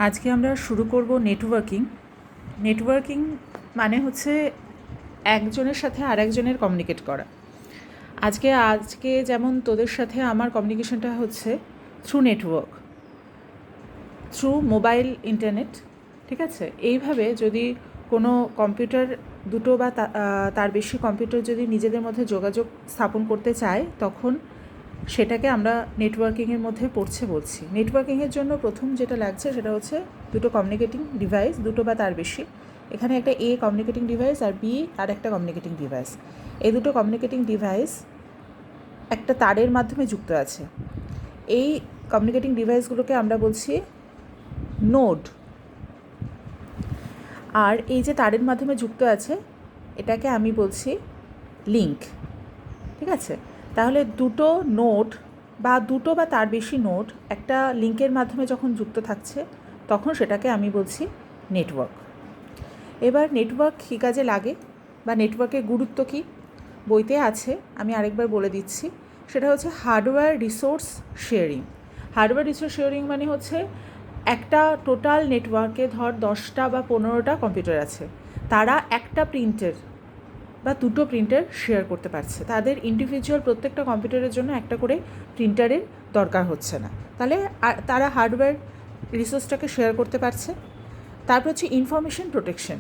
আজকে আমরা শুরু করব নেটওয়ার্কিং। নেটওয়ার্কিং মানে হচ্ছে একজনের সাথে আরেকজনের কমিউনিকেট করা। আজকে যেমন তোদের সাথে আমার কমিউনিকেশনটা হচ্ছে through network, through mobile internet, ঠিক আছে। এইভাবে যদি কোনো কম্পিউটার দুটো বা তার বেশি কম্পিউটার যদি নিজেদের মধ্যে যোগাযোগ স্থাপন করতে চায়, তখন সেটাকে আমরা নেটওয়ার্কিংয়ের মধ্যে পড়ছে বলছি। নেটওয়ার্কিংয়ের জন্য প্রথম যেটা লাগছে সেটা হচ্ছে দুটো কমিউনিকেটিং ডিভাইস, দুটো বা তার বেশি। এখানে একটা এ কমিউনিকেটিং ডিভাইস আর বি আর একটা কমিউনিকেটিং ডিভাইস। এই দুটো কমিউনিকেটিং ডিভাইস একটা তারের মাধ্যমে যুক্ত আছে। এই কমিউনিকেটিং ডিভাইসগুলোকে আমরা বলছি নোড। আর এই যে তারের মাধ্যমে যুক্ত আছে এটাকে আমি বলছি লিঙ্ক, ঠিক আছে। তাহলে দুটো নোড বা দুটো বা তার বেশি নোড একটা লিঙ্কের মাধ্যমে যখন যুক্ত থাকছে তখন সেটাকে আমি বলছি নেটওয়ার্ক। এবার নেটওয়ার্ক কী কাজে লাগে বা নেটওয়ার্কের গুরুত্ব কী বইতে আছে, আমি আরেকবার বলে দিচ্ছি। সেটা হচ্ছে hardware resource sharing. Hardware resource sharing মানে হচ্ছে একটা টোটাল নেটওয়ার্কে ধর 10টা বা 15টা কম্পিউটার আছে, তারা একটা প্রিন্টের বা দুটো প্রিন্টার শেয়ার করতে পারছে। তাদের ইন্ডিভিজুয়াল প্রত্যেকটা কম্পিউটারের জন্য একটা করে প্রিন্টারের দরকার হচ্ছে না। তাহলে তারা হার্ডওয়্যার রিসোর্সটাকে শেয়ার করতে পারছে। তারপর হচ্ছে ইনফরমেশন প্রোটেকশন।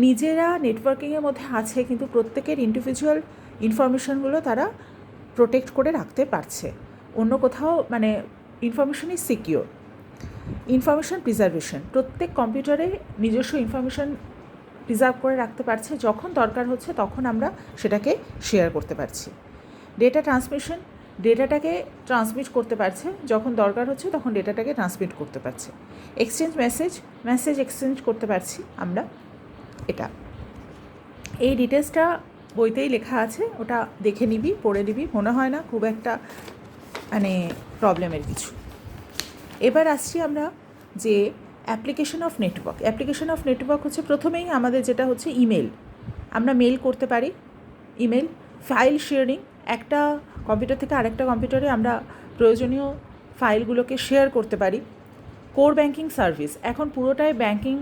নিজেরা নেটওয়ার্কিংয়ের মধ্যে আছে কিন্তু প্রত্যেকের ইন্ডিভিজুয়াল ইনফরমেশনগুলো তারা প্রোটেক্ট করে রাখতে পারছে, অন্য কোথাও মানে information is secure. Information preservation, প্রত্যেক কম্পিউটারে নিজস্ব ইনফরমেশন প্রিজার্ভ করে রাখতে পারছে, যখন দরকার হচ্ছে তখন আমরা সেটাকে শেয়ার করতে পারছি। ডেটা ট্রান্সমিশন, ডেটাটাকে ট্রান্সমিট করতে পারছে, যখন দরকার হচ্ছে তখন ডেটাটাকে ট্রান্সমিট করতে পারছে। এক্সচেঞ্জ মেসেজ এক্সচেঞ্জ করতে পারছি আমরা। এটা এই ডিটেলসটা বইতেই লেখা আছে, ওটা দেখে নিবি, পড়ে নিবি, মনে হয় না খুব একটা মানে প্রবলেমের কিছু। এবার আসছি আমরা যে application of network. Application of network হচ্ছে প্রথমেই আমাদের যেটা হচ্ছে ইমেল। আমরা মেল করতে পারি, ইমেল। ফাইল শেয়ারিং, একটা কম্পিউটার থেকে আরেকটা কম্পিউটারে আমরা প্রয়োজনীয় ফাইলগুলোকে শেয়ার করতে পারি। কোর ব্যাঙ্কিং সার্ভিস, এখন পুরোটাই ব্যাঙ্কিং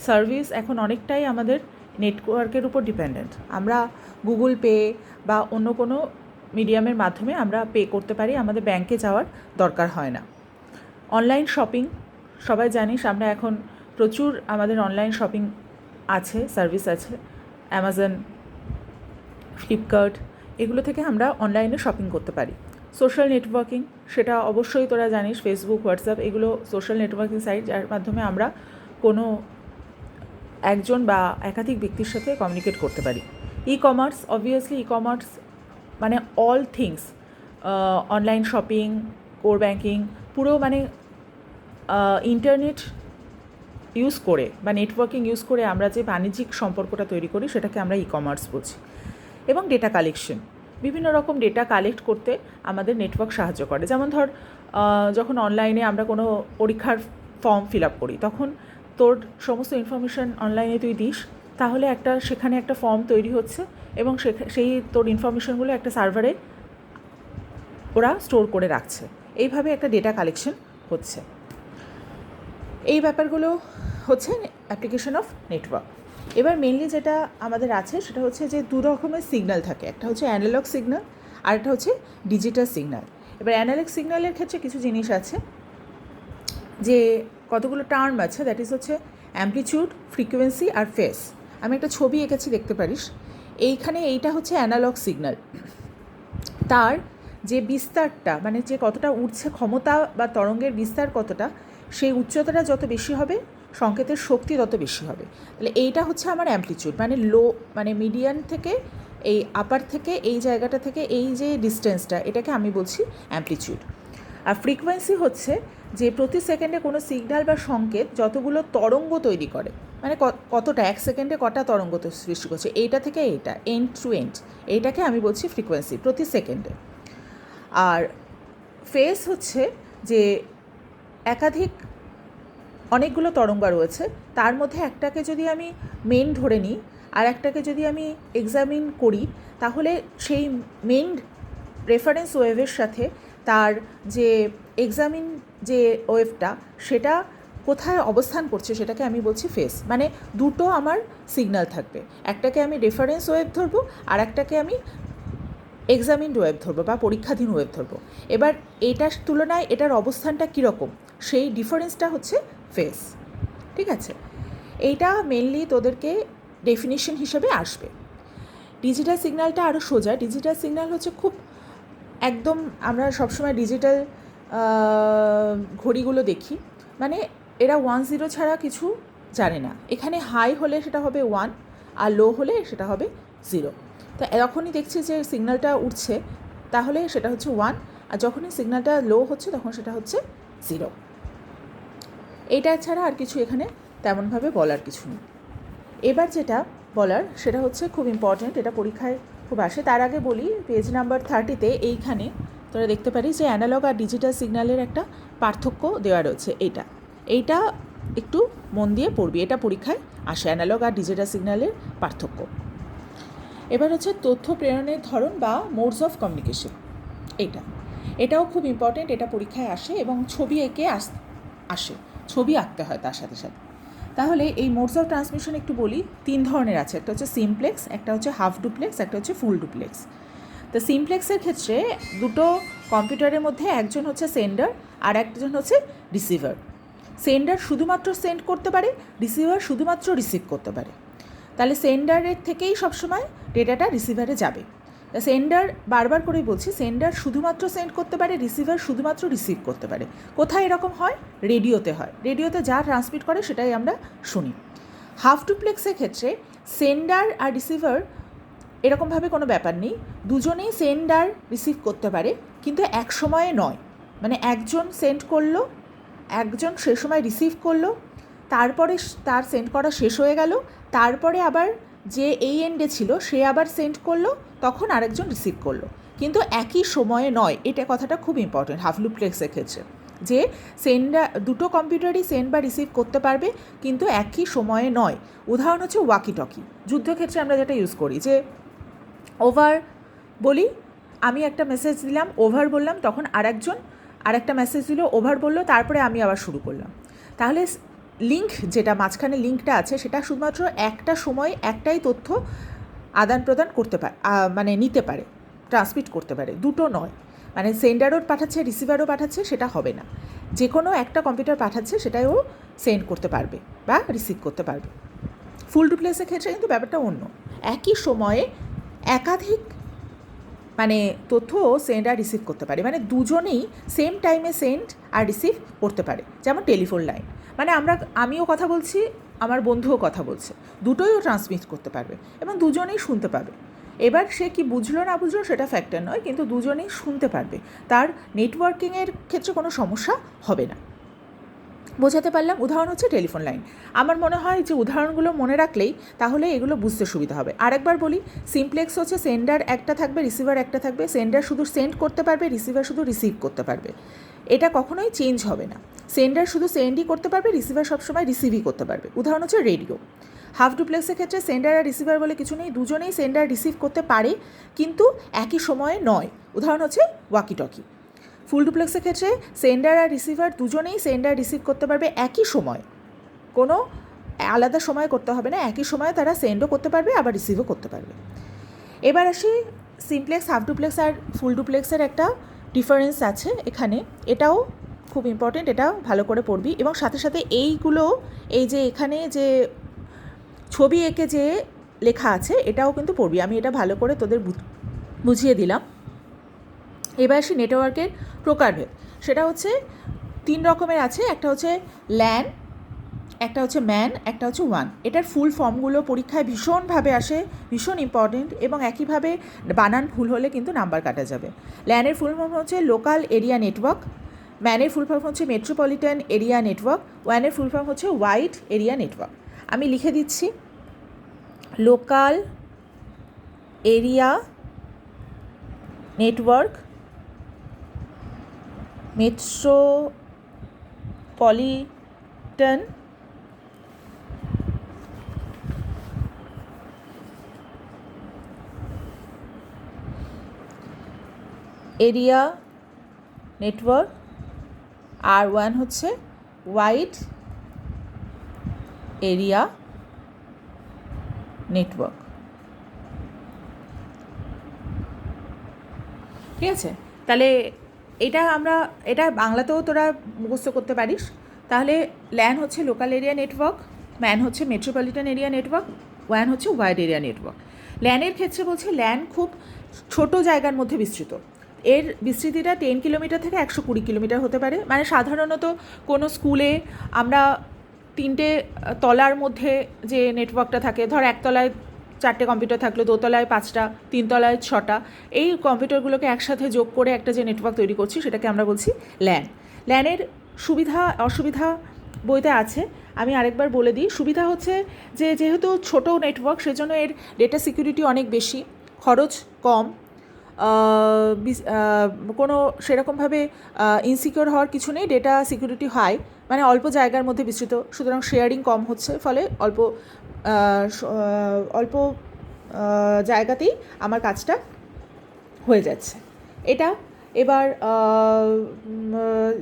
সার্ভিস এখন অনেকটাই আমাদের নেটওয়ার্কের উপর ডিপেন্ডেন্ট। আমরা গুগল পে বা অন্য কোনো মিডিয়ামের মাধ্যমে আমরা পে করতে পারি, আমাদের ব্যাংকে যাওয়ার দরকার হয় না। অনলাইন শপিং, সবাই জানিস আমরা এখন প্রচুর আমাদের অনলাইন শপিং আছে, সার্ভিস আছে, অ্যামাজন, ফ্লিপকার্ট, এগুলো থেকে আমরা অনলাইনে শপিং করতে পারি। সোশ্যাল নেটওয়ার্কিং, সেটা অবশ্যই তোরা জানিস, ফেসবুক, হোয়াটসঅ্যাপ, এগুলো সোশ্যাল নেটওয়ার্কিং সাইট, যার মাধ্যমে আমরা কোনো একজন বা একাধিক ব্যক্তির সাথে কমিউনিকেট করতে পারি। E commerce, obviously e commerce মানে all things, online shopping, core banking, পুরো মানে ইন্টারনেট ইউজ করে বা নেটওয়ার্কিং ইউজ করে আমরা যে বাণিজ্যিক সম্পর্কটা তৈরি করি সেটাকে আমরা ই কমার্স বলছি। এবং ডেটা কালেকশন, বিভিন্ন রকম ডেটা কালেক্ট করতে আমাদের নেটওয়ার্ক সাহায্য করে। যেমন ধর যখন অনলাইনে আমরা কোনো পরীক্ষার ফর্ম ফিল আপ করি, তখন তোর সমস্ত ইনফরমেশান অনলাইনে তুই দিস, তাহলে সেখানে একটা ফর্ম তৈরি হচ্ছে এবং সেই তোর ইনফরমেশানগুলো একটা সার্ভারে ওরা স্টোর করে রাখছে। এইভাবে একটা ডেটা কালেকশন হচ্ছে। এই ব্যাপারগুলো হচ্ছে অ্যাপ্লিকেশন অফ নেটওয়ার্ক। এবার মেনলি যেটা আমাদের আছে সেটা হচ্ছে যে দু রকমের সিগন্যাল থাকে, একটা হচ্ছে অ্যানালগ সিগন্যাল আর একটা হচ্ছে ডিজিটাল সিগন্যাল। এবার অ্যানালগ সিগন্যালের ক্ষেত্রে কিছু জিনিস আছে, যে কতগুলো টার্ম আছে, দ্যাট ইজ হচ্ছে অ্যামপ্লিটিউড, ফ্রিকোয়েন্সি আর ফেস। আমি একটা ছবি এঁকেছি, দেখতে পারিস। এইটা হচ্ছে অ্যানালগ সিগন্যাল। তার যে বিস্তারটা মানে যে কতটা উঠছে, ক্ষমতা বা তরঙ্গের বিস্তার কতটা, সেই উচ্চতাটা যত বেশি হবে সংকেতের শক্তি তত বেশি হবে। তাহলে এইটা হচ্ছে আমার অ্যামপ্লিটিউড, মানে লো মানে মিডিয়ান থেকে এই আপার থেকে এই জায়গাটা থেকে এই যে ডিস্টেন্সটা, এটাকে আমি বলছি অ্যামপ্লিটিউড। আর ফ্রিকোয়েন্সি হচ্ছে যে প্রতি সেকেন্ডে কোনো সিগন্যাল বা সংকেত যতগুলো তরঙ্গ তৈরি করে, মানে কতটা এক সেকেন্ডে কটা তরঙ্গ সৃষ্টি করছে, এইটা থেকে এইটা এন্ড টু এন্ড, এইটাকে আমি বলছি ফ্রিকোয়েন্সি প্রতি সেকেন্ডে। আর ফেজ হচ্ছে যে একাধিক অনেকগুলো তরঙ্গ রয়েছে, তার মধ্যে একটাকে যদি আমি মেন ধরে নিই আর একটাকে যদি আমি এক্সামিন করি, তাহলে সেই মেন রেফারেন্স ওয়েভের সাথে তার যে এক্সামিন যে ওয়েভটা, সেটা কোথায় অবস্থান করছে সেটাকে আমি বলছি ফেস। মানে দুটো আমার সিগন্যাল থাকবে, একটাকে আমি রেফারেন্স ওয়েভ ধরবো আর একটাকে আমি এক্সামিন্ড ওয়েভ ধরবো বা পরীক্ষাধীন ওয়েভ ধরবো। এবার এটার তুলনায় এটার অবস্থানটা কীরকম সেই ডিফারেন্সটা হচ্ছে ফেস। ঠিক আছে, এইটা মেনলি তোদেরকে ডেফিনিশন হিসেবে আসবে। ডিজিটাল সিগন্যালটা আরও সোজা। ডিজিটাল সিগন্যাল হচ্ছে খুব একদম, আমরা সবসময় ডিজিটাল ঘড়িগুলো দেখি, মানে এরা 1-0 ছাড়া কিছু জানে না। এখানে হাই হলে সেটা হবে 1 আর লো হলে সেটা হবে 0। তো যখনই দেখছি যে সিগন্যালটা উঠছে তাহলে সেটা হচ্ছে 1, আর যখনই সিগন্যালটা লো হচ্ছে তখন সেটা হচ্ছে 0। এইটা ছাড়া আর কিছু এখানে তেমনভাবে বলার কিছু নেই। এবার যেটা বলার সেটা হচ্ছে খুব ইম্পর্ট্যান্ট, এটা পরীক্ষায় খুব আসে। তার আগে বলি, পেজ নাম্বার 30-তে এইখানে তোরা দেখতে পারিস যে অ্যানালগ আর ডিজিটাল সিগন্যালের একটা পার্থক্য দেওয়া রয়েছে। এইটা একটু মন দিয়ে পড়বি, এটা পরীক্ষায় আসে, অ্যানালগ আর ডিজিটাল সিগন্যালের পার্থক্য। এবার হচ্ছে তথ্য প্রেরণের ধরন বা মোডস অফ কমিউনিকেশন। এটাও খুব ইম্পর্ট্যান্ট, এটা পরীক্ষায় আসে এবং ছবি এঁকে আসে, ছবি আঁকতে হয় তার সাথে সাথে। তাহলে এই মোডস অফ ট্রান্সমিশন একটু বলি, 3 ধরনের আছে। একটা হচ্ছে সিমপ্লেক্স, একটা হচ্ছে হাফ ডুপ্লেক্স, একটা হচ্ছে ফুল ডুপ্লেক্স। তো সিমপ্লেক্সের ক্ষেত্রে দুটো কম্পিউটারের মধ্যে একজন হচ্ছে সেন্ডার আর একজন হচ্ছে রিসিভার। সেন্ডার শুধুমাত্র সেন্ড করতে পারে, রিসিভার শুধুমাত্র রিসিভ করতে পারে। তাহলে সেন্ডারের থেকেই সবসময় ডেটাটা রিসিভারে যাবে। সেন্ডার, বারবার করেই বলছি, সেন্ডার শুধুমাত্র সেন্ড করতে পারে, রিসিভার শুধুমাত্র রিসিভ করতে পারে। কোথায় এরকম হয়? রেডিওতে হয়। রেডিওতে যা ট্রান্সমিট করে সেটাই আমরা শুনি। হাফ ডুপ্লেক্সের ক্ষেত্রে সেন্ডার আর রিসিভার এরকমভাবে কোনো ব্যাপার নেই, দুজনেই সেন্ড আর রিসিভ করতে পারে, কিন্তু এক সময়ে নয়। মানে একজন সেন্ড করলো, একজন সে সময় রিসিভ করলো, তারপরে তার সেন্ড করা শেষ হয়ে গেল, তারপরে আবার যে এই এন্ডে ছিল সে আবার সেন্ড করলো, তখন আরেকজন রিসিভ করলো, কিন্তু একই সময়ে নয়। এটা কথাটা খুব ইম্পর্টেন্ট হাফ ডুপ্লেক্সের ক্ষেত্রে, যে সেন্ডার, দুটো কম্পিউটারই সেন্ড বা রিসিভ করতে পারবে কিন্তু একই সময়ে নয়। উদাহরণ হচ্ছে ওয়াকি টকি। যুদ্ধক্ষেত্রে আমরা যেটা ইউজ করি, যে ওভার বলি, আমি একটা মেসেজ দিলাম, ওভার বললাম, তখন আরেকটা মেসেজ দিল, ওভার বললো, তারপরে আমি আবার শুরু করলাম। তাহলে লিঙ্ক, যেটা মাঝখানে লিঙ্কটা আছে, সেটা শুধুমাত্র একটা সময় একটাই তথ্য আদান প্রদান করতে পারে, মানে নিতে পারে, ট্রান্সমিট করতে পারে, দুটো নয়। মানে সেন্ডারও পাঠাচ্ছে, রিসিভারও পাঠাচ্ছে, সেটা হবে না। যে কোনো একটা কম্পিউটার পাঠাচ্ছে সেটাই ও সেন্ড করতে পারবে বা রিসিভ করতে পারবে। ফুল ডুপ্লেক্সের ক্ষেত্রে কিন্তু ব্যাপারটা অন্য, একই সময়ে একাধিক মানে তথ্য সেন্ড আর রিসিভ করতে পারে, মানে দুজনেই সেম টাইমে সেন্ড আর রিসিভ করতে পারে। যেমন টেলিফোন লাইন, মানে আমিও কথা বলছি, আমার বন্ধুও কথা বলছে, দুটোই ও ট্রান্সমিট করতে পারবে এবং দুজনেই শুনতে পাবে। এবার সে কি বুঝলো না বুঝলো সেটা ফ্যাক্টর নয়, কিন্তু দুজনেই শুনতে পারবে, তার নেটওয়ার্কিংয়ের ক্ষেত্রে কোনো সমস্যা হবে না। বোঝাতে পারলাম? উদাহরণ হচ্ছে টেলিফোন লাইন। আমার মনে হয় যে উদাহরণগুলো মনে রাখলেই তাহলে এগুলো বুঝতে সুবিধা হবে। আরেকবার বলি, সিমপ্লেক্স হচ্ছে সেন্ডার একটা থাকবে, রিসিভার একটা থাকবে। সেন্ডার শুধু সেন্ড করতে পারবে, রিসিভার শুধু রিসিভ করতে পারবে। এটা কখনোই চেঞ্জ হবে না। সেন্ডার শুধু সেন্ডই করতে পারবে, রিসিভার সবসময় রিসিভই করতে পারবে। উদাহরণ হচ্ছে রেডিও। হাফ ডুপ্লেক্সের ক্ষেত্রে সেন্ডার আর রিসিভার বলে কিছু নেই, দুজনেই সেন্ডার রিসিভ করতে পারে কিন্তু একই সময়ে নয়। উদাহরণ হচ্ছে ওয়াকি টকি। ফুল ডুপ্লেক্সের ক্ষেত্রে সেন্ডার আর রিসিভার দুজনেই সেন্ডার রিসিভ করতে পারবে একই সময়, কোনো আলাদা সময় করতে হবে না, একই সময়ে তারা সেন্ডও করতে পারবে আবার রিসিভও করতে পারবে। এবার আসি সিমপ্লেক্স, হাফ ডুপ্লেক্স আর ফুল ডুপ্লেক্সের একটা ডিফারেন্স আছে এখানে, এটাও খুব ইম্পর্টেন্ট, এটাও ভালো করে পড়বি। এবং সাথে সাথে এইগুলো, এই যে এখানে যে ছবি এঁকে যে লেখা আছে এটাও কিন্তু পড়বি। আমি এটা ভালো করে তোদের বুঝিয়ে দিলাম। এবার আসি নেটওয়ার্কের প্রকারভেদ। সেটা হচ্ছে 3 রকমের আছে, একটা হচ্ছে ল্যান, একটা হচ্ছে ম্যান, একটা হচ্ছে ওয়ান। এটার ফুল ফর্মগুলো পরীক্ষায় ভীষণভাবে আসে, ভীষণ ইম্পর্টেন্ট, এবং একইভাবে বানান ভুল হলে কিন্তু নাম্বার কাটা যাবে। ল্যানের ফুল ফর্ম হচ্ছে লোকাল এরিয়া নেটওয়ার্ক, ম্যানের ফুল ফর্ম হচ্ছে মেট্রোপলিটন এরিয়া নেটওয়ার্ক, ওয়ানের ফুল ফর্ম হচ্ছে ওয়াইড এরিয়া নেটওয়ার্ক। আমি লিখে দিচ্ছি, local area network, metropolitan area network, আর ওয়ান হচ্ছে ওয়াইড এরিয়া নেটওয়ার্ক। ঠিক আছে, তাহলে এটা বাংলাতেও তোরা মুখস্থ করতে পারিস। তাহলে ল্যান হচ্ছে লোকাল এরিয়া নেটওয়ার্ক, ম্যান হচ্ছে মেট্রোপলিটন এরিয়া নেটওয়ার্ক, ওয়ান হচ্ছে ওয়াইড এরিয়া নেটওয়ার্ক। ল্যানের ক্ষেত্রে বলছে ল্যান খুব ছোট জায়গার মধ্যে বিস্তৃত, এর বিস্তৃতিটা 10 কিলোমিটার থেকে 120 কিলোমিটার হতে পারে। মানে সাধারণত কোনো স্কুলে আমরা 3টে তলার মধ্যে যে নেটওয়ার্কটা থাকে, ধর একতলায় 4টে কম্পিউটার থাকলো, দোতলায় 5টা, 3তলায় 6টা, এই কম্পিউটারগুলোকে একসাথে যোগ করে একটা যে নেটওয়ার্ক তৈরি করছি সেটাকে আমরা বলছি ল্যান। ল্যানের সুবিধা অসুবিধা বইতে আছে, আমি আরেকবার বলে দিই। সুবিধা হচ্ছে যে যেহেতু ছোট নেটওয়ার্ক সেজন্য এর ডেটা সিকিউরিটি অনেক বেশি, খরচ কম, কোনো সেরকমভাবে ইনসিকিউর হওয়ার কিছু নেই, ডেটা সিকিউরিটি হাই, মানে অল্প জায়গার মধ্যে বিস্তৃত, সুতরাং শেয়ারিং কম হচ্ছে, ফলে অল্প জায়গাতেই আমার কাজটা হয়ে যাচ্ছে। এটা এবার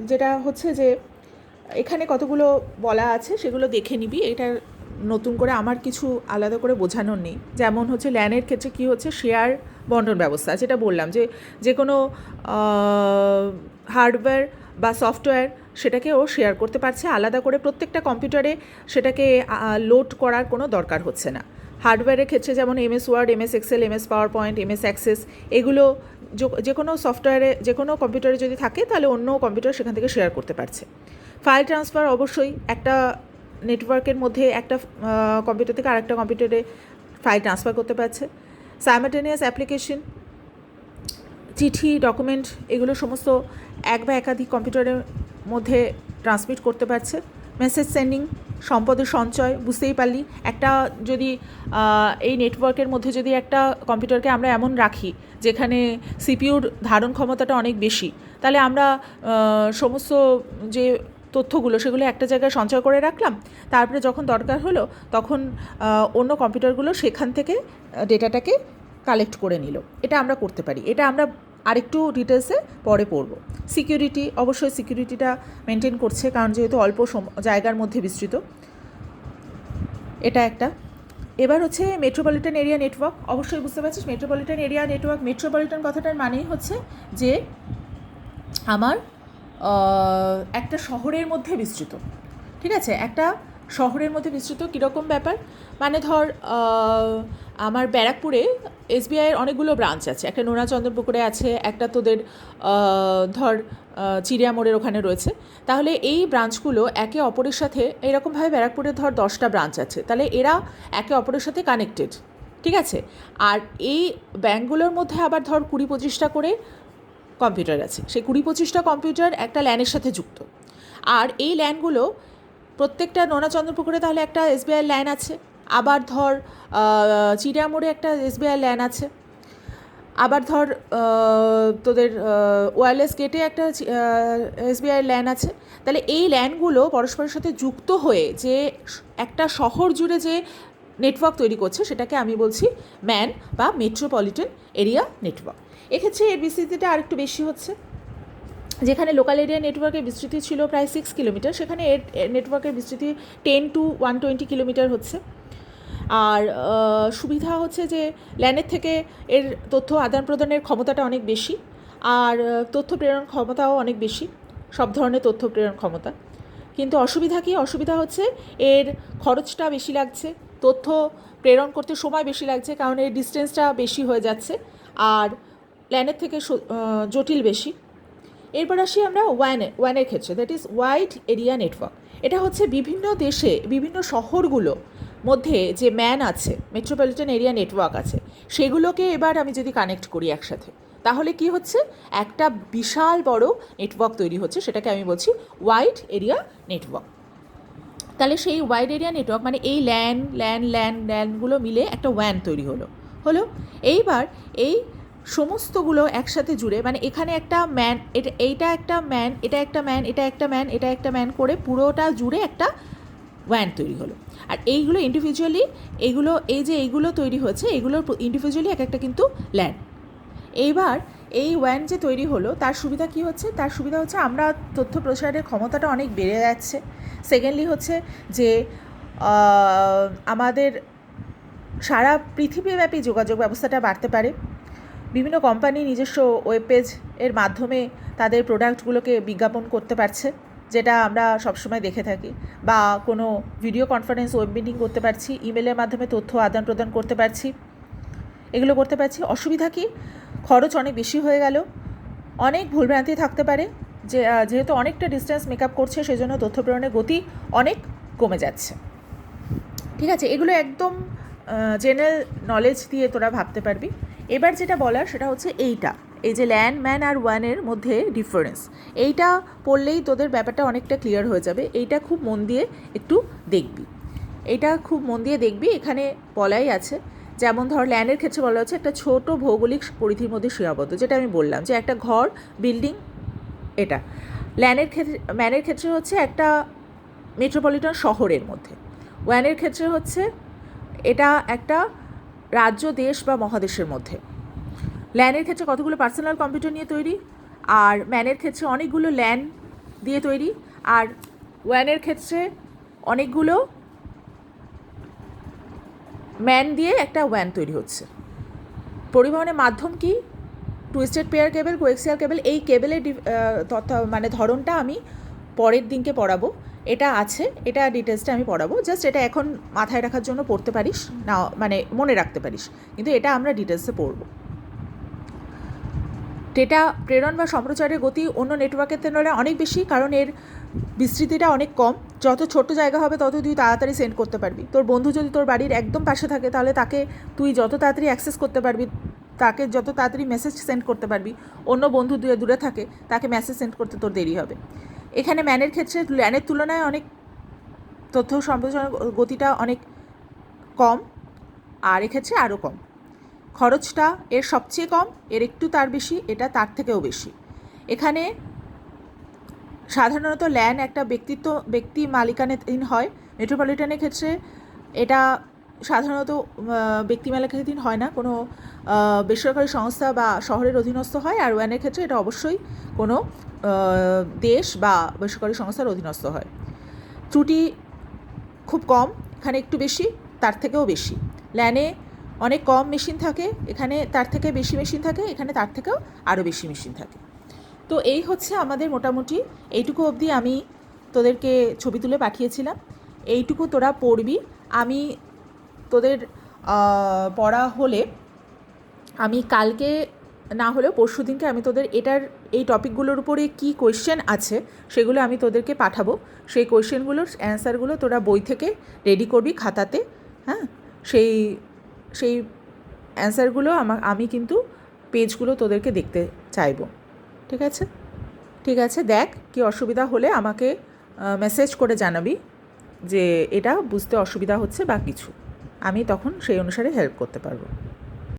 যেটা হচ্ছে যে এখানে কতগুলো বলা আছে সেগুলো দেখে নিবি, এটা নতুন করে আমার কিছু আলাদা করে বোঝানোর নেই। যেমন হচ্ছে ল্যানের ক্ষেত্রে কী হচ্ছে, শেয়ার বন্টন ব্যবস্থা, যেটা বললাম যে কোনো হার্ডওয়্যার বা সফটওয়্যার সেটাকে ও শেয়ার করতে পারছে আলাদা করে, প্রত্যেকটা কম্পিউটারে সেটাকে লোড করার কোনো দরকার হচ্ছে না। হার্ডওয়্যারের ক্ষেত্রে যেমন MS Word, MS Excel, MS PowerPoint, MS Access, এগুলো যে কোনো সফটওয়্যারে যে কোনো কম্পিউটারে যদি থাকে তাহলে অন্য কম্পিউটার সেখান থেকে শেয়ার করতে পারছে। ফাইল ট্রান্সফার অবশ্যই একটা নেটওয়ার্কের মধ্যে একটা কম্পিউটার থেকে আরেকটা কম্পিউটারে ফাইল ট্রান্সফার করতে পারছে। সাইমালটেনিয়াস অ্যাপ্লিকেশন, চিঠি, ডকুমেন্ট, এগুলো সমস্ত এক বা একাধিক কম্পিউটারের মধ্যে ট্রান্সমিট করতে পারছে। মেসেজ সেন্ডিং, সম্পদের সঞ্চয়, বুঝতেই পারলি একটা যদি এই নেটওয়ার্কের মধ্যে যদি একটা কম্পিউটারকে আমরা এমন রাখি যেখানে সিপিইউর ধারণ ক্ষমতাটা অনেক বেশি, তাহলে আমরা সমস্ত যে তথ্যগুলো সেগুলো একটা জায়গায় সঞ্চয় করে রাখলাম, তারপরে যখন দরকার হলো তখন অন্য কম্পিউটারগুলো সেখান থেকে ডেটাটাকে কালেক্ট করে নিল। এটা আমরা করতে পারি, এটা আমরা আরেকটু ডিটেলসে পরে পড়ব। সিকিউরিটি, অবশ্যই সিকিউরিটিটা মেনটেন করছে, কারণ যেহেতু অল্প জায়গার মধ্যে বিস্তৃত, এটা একটা। এবার হচ্ছে মেট্রোপলিটন এরিয়া নেটওয়ার্ক, অবশ্যই বুঝতে পারছিস মেট্রোপলিটন এরিয়া নেটওয়ার্ক, মেট্রোপলিটন কথাটার মানেই হচ্ছে যে আমার একটা শহরের মধ্যে বিস্তৃত। ঠিক আছে, একটা শহরের মধ্যে বিস্তৃত কীরকম ব্যাপার, মানে ধর আমার ব্যারাকপুরে SBI-এর অনেকগুলো ব্রাঞ্চ আছে, একটা নোনাচন্দ্রপুকুরে আছে, একটা তোদের ধর চিড়িয়া মোড়ের ওখানে রয়েছে। তাহলে এই ব্রাঞ্চগুলো একে অপরের সাথে, এরকমভাবে ব্যারাকপুরে ধর 10টা ব্রাঞ্চ আছে, তাহলে এরা একে অপরের সাথে কানেক্টেড। ঠিক আছে, আর এই ব্যাঙ্কগুলোর মধ্যে আবার ধর 20-25টা করে কম্পিউটার আছে, সেই 20-25টা কম্পিউটার একটা ল্যানের সাথে যুক্ত। আর এই ল্যানগুলো প্রত্যেকটা নোনাচন্দ্রপুকুরে তাহলে একটা SBI ল্যান আছে, আবার ধর চিড়িয়া মোড়ে একটা SBI ল্যান আছে, আবার ধর তোদের ওয়্যারলেস গেটে একটা SBI ল্যান আছে। তাহলে এই ল্যানগুলো পরস্পরের সাথে যুক্ত হয়ে যে একটা শহর জুড়ে যে নেটওয়ার্ক তৈরি করছে সেটাকে আমি বলছি ম্যান বা মেট্রোপলিটন এরিয়া নেটওয়ার্ক। এক্ষেত্রে এর বিস্তৃতিটা আরেকটু বেশি হচ্ছে, যেখানে লোকাল এরিয়া নেটওয়ার্কের বিস্তৃতি ছিল প্রায় 6 কিলোমিটার, সেখানে এর নেটওয়ার্কের বিস্তৃতি 10 to 120 কিলোমিটার হচ্ছে। আর সুবিধা হচ্ছে যে ল্যানের থেকে এর তথ্য আদান প্রদানের ক্ষমতাটা অনেক বেশি, আর তথ্য প্রেরণ ক্ষমতাও অনেক বেশি, সব ধরনের তথ্য প্রেরণ ক্ষমতা। কিন্তু অসুবিধা কি? অসুবিধা হচ্ছে এর খরচটা বেশি লাগছে, তথ্য প্রেরণ করতে সময় বেশি লাগছে, কারণ এর ডিস্টেন্সটা বেশি হয়ে যাচ্ছে, আর ল্যানের থেকে জটিল বেশি। এরপর আসি আমরা ওয়ানের ক্ষেত্রে, that is wide area network. এটা হচ্ছে বিভিন্ন দেশে বিভিন্ন শহরগুলো মধ্যে যে ম্যান আছে, মেট্রোপলিটন এরিয়া নেটওয়ার্ক আছে, সেগুলোকে এবার আমি যদি কানেক্ট করি একসাথে, তাহলে কি হচ্ছে, একটা বিশাল বড় নেটওয়ার্ক তৈরি হচ্ছে, সেটাকে আমি বলছি ওয়াইড এরিয়া নেটওয়ার্ক। তাহলে সেই ওয়াইড এরিয়া নেটওয়ার্ক মানে এই ল্যানগুলো মিলে একটা ওয়ান তৈরি হলো। এইবার এই সমস্তগুলো একসাথে জুড়ে, মানে এখানে একটা ম্যান, এইটা একটা ম্যান, এটা একটা ম্যান, এটা একটা ম্যান, এটা একটা ম্যান করে পুরোটা জুড়ে একটা ওয়ান তৈরি হলো। আর এইগুলো ইন্ডিভিজুয়ালি, এইগুলো তৈরি হয়েছে, এগুলোর ইন্ডিভিজুয়ালি এক একটা কিন্তু ল্যান। এইবার এই ওয়ান যে তৈরি হলো তার সুবিধা কি হচ্ছে? তার সুবিধা হচ্ছে আমরা তথ্য প্রসারের ক্ষমতাটা অনেক বেড়ে যাচ্ছে। সেকেন্ডলি হচ্ছে যে আমাদের সারা পৃথিবীব্যাপী যোগাযোগ ব্যবস্থাটা বাড়তে পারে। বিভিন্ন কোম্পানি নিজস্ব ওয়েব পেজ এর মাধ্যমে তাদের প্রোডাক্টগুলোকে বিজ্ঞাপন করতে পারছে, যেটা আমরা সবসময় দেখে থাকি, বা কোনো ভিডিও কনফারেন্স ওয়েব মিটিং করতে পারছি, ইমেলের মাধ্যমে তথ্য আদান প্রদান করতে পারছি, এগুলো করতে পারছি। অসুবিধা কি? খরচ অনেক বেশি হয়ে গেল, অনেক ভুলভ্রান্তি থাকতে পারে, যেহেতু অনেকটা ডিস্টেন্স মেকআপ করছে সেজন্য তথ্য প্রেরণের গতি অনেক কমে যাচ্ছে। ঠিক আছে, এগুলো একদম জেনারেল নলেজ দিয়ে তোরা ভাবতে পারবি। এবার যেটা বলার সেটা হচ্ছে এইটা, এই যে ল্যান্ড, ম্যান আর ওয়ানের মধ্যে ডিফারেন্স, এইটা পড়লেই তোদের ব্যাপারটা অনেকটা ক্লিয়ার হয়ে যাবে। এইটা খুব মন দিয়ে একটু দেখবি, এইটা খুব মন দিয়ে দেখবি। এখানে বলাই আছে, যেমন ধর ল্যান্ডের ক্ষেত্রে বলা হচ্ছে একটা ছোট ভৌগোলিক পরিধির মধ্যে সীমাবদ্ধ, যেটা আমি বললাম যে একটা ঘর, বিল্ডিং, এটা। ম্যানের ক্ষেত্রে হচ্ছে একটা মেট্রোপলিটন শহরের মধ্যে। ওয়ানের ক্ষেত্রে হচ্ছে এটা একটা রাজ্য, দেশ বা মহাদেশের মধ্যে। ল্যানের ক্ষেত্রে কতগুলো পার্সোনাল কম্পিউটার নিয়ে তৈরি, আর ম্যানের ক্ষেত্রে অনেকগুলো ল্যান দিয়ে তৈরি, আর ওয়ানের ক্ষেত্রে অনেকগুলো ম্যান দিয়ে একটা ওয়ান তৈরি হচ্ছে। পরিবহনের মাধ্যম কি? টুইস্টেড পেয়ার কেবল, কোয়েক্সিয়াল কেবল। এই কেবলের মানে ধরনটা আমি পরের দিনকে পড়াবো, এটা আছে, এটা ডিটেলসটা আমি পড়াবো। জাস্ট এটা এখন মাথায় রাখার জন্য পড়তে পারিস না, মানে মনে রাখতে পারিস, কিন্তু এটা আমরা ডিটেলসে পড়ব। ডেটা প্রেরণ বা সম্প্রচারের গতি অন্য নেটওয়ার্কের তুলনায় অনেক বেশি, কারণ এর বিস্তৃতিটা অনেক কম। যত ছোট জায়গা হবে তত তুই তাড়াতাড়ি সেন্ড করতে পারবি। তোর বন্ধু যদি তোর বাড়ির একদম পাশে থাকে, তাহলে তাকে তুই যত তাড়াতাড়ি অ্যাক্সেস করতে পারবি, তাকে যত তাড়াতাড়ি মেসেজ সেন্ড করতে পারবি। অন্য বন্ধু দূরে থাকে, তাকে মেসেজ সেন্ড করতে তোর দেরি হবে। এখানে ম্যানের ক্ষেত্রে ল্যানের তুলনায় অনেক তথ্য সম্প্রচারের গতিটা অনেক কম, আর এক্ষেত্রে আরও কম। খরচটা এর সবচেয়ে কম, এর একটু তার বেশি, এটা তার থেকেও বেশি। এখানে সাধারণত ল্যান একটা ব্যক্তি মালিকানাধীন হয়। মেট্রোপলিটনের ক্ষেত্রে এটা সাধারণত ব্যক্তি মালিকানাধীন হয় না, কোনো বেসরকারি সংস্থা বা শহরের অধীনস্থ হয়। আর ওয়ানের ক্ষেত্রে এটা অবশ্যই কোনো দেশ বা বেসরকারি সংস্থার অধীনস্থ হয়। ত্রুটি খুব কম, এখানে একটু বেশি, তার থেকেও বেশি। ল্যানে অনেক কম মেশিন থাকে, এখানে তার থেকে বেশি মেশিন থাকে, এখানে তার থেকেও আরও বেশি মেশিন থাকে। তো এই হচ্ছে আমাদের মোটামুটি এইটুকু অবধি আমি তোদেরকে ছবি তুলে পাঠিয়েছিলাম। এইটুকু তোরা পড়বি। আমি তোদের পড়া হলে আমি কালকে না হলেও পরশু দিনকে আমি তোদের এই টপিকগুলোর উপরে কী কোয়েশ্চেন আছে সেগুলো আমি তোদেরকে পাঠাবো। সেই কোয়েশ্চেনগুলোর অ্যান্সারগুলো তোরা বই থেকে রেডি করবি খাতাতে। হ্যাঁ, সেই অ্যান্সারগুলো আমি কিন্তু পেজগুলো তোদেরকে দেখতে চাইবো। ঠিক আছে, ঠিক আছে। দেখ, কি অসুবিধা হলে আমাকে মেসেজ করে জানাবি যে এটা বুঝতে অসুবিধা হচ্ছে বা কিছু, আমি তখন সেই অনুসারে হেল্প করতে পারবো।